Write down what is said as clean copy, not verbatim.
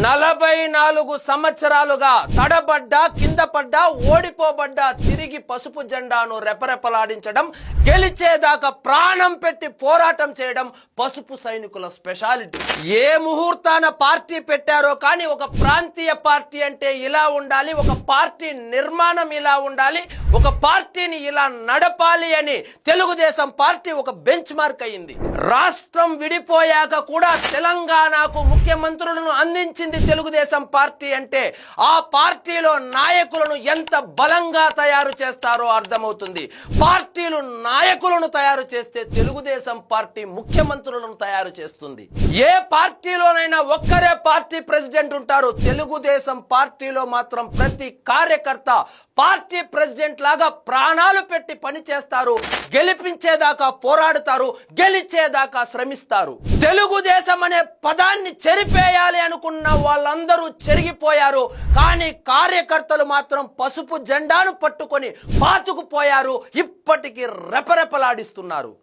44 సంవత్సరాలుగా తడబడ్డా, కింద పడ్డా, ఓడిపోబడ్డా తిరిగి పసుపు జెండాను రెపరెపలాడించడం, గెలిచేదాకా ప్రాణం పెట్టి పోరాటం చేయడం పసుపు సైనికుల స్పెషాలిటీ. ఏ ముహూర్తాన పార్టీ పెట్టారో కానీ ఒక ప్రాంతీయ పార్టీ అంటే ఇలా ఉండాలి, ఒక పార్టీ నిర్మాణం ఇలా ఉండాలి, ఒక పార్టీని ఇలా నడపాలి అని తెలుగుదేశం పార్టీ ఒక బెంచ్ మార్క్ అయింది. రాష్ట్రం విడిపోయాక కూడా తెలంగాణకు ముఖ్యమంత్రులను అందించింది తెలుగుదేశం పార్టీ అంటే ఆ పార్టీలో నాయకులను ఎంత బలంగా తయారు చేస్తారో అర్థమవుతుంది. పార్టీలు నాయకులను తయారు చేస్తే తెలుగుదేశం పార్టీ ముఖ్యమంత్రులను తయారు చేస్తుంది. ఏ పార్టీలోనైనా ఒక్కరే పార్టీ ప్రెసిడెంట్ ఉంటారు. తెలుగుదేశం పార్టీలో మాత్రం ప్రతి కార్యకర్త పార్టీ ప్రెసిడెంట్ లాగా ప్రాణాలు పెట్టి పని చేస్తారు, గెలిపించేదాకా పోరాడుతారు, గెలిచేదాకా శ్రమిస్తారు. తెలుగుదేశం అనే పదాన్ని చెరిపేయాలి అనుకున్న వాళ్ళందరూ చెరిగిపోయారు, కానీ కార్యకర్తలు మాత్రం పసుపు జెండాను పట్టుకొని పాతుకుపోయారు, ఇప్పటికీ రెపరెపలాడిస్తున్నారు.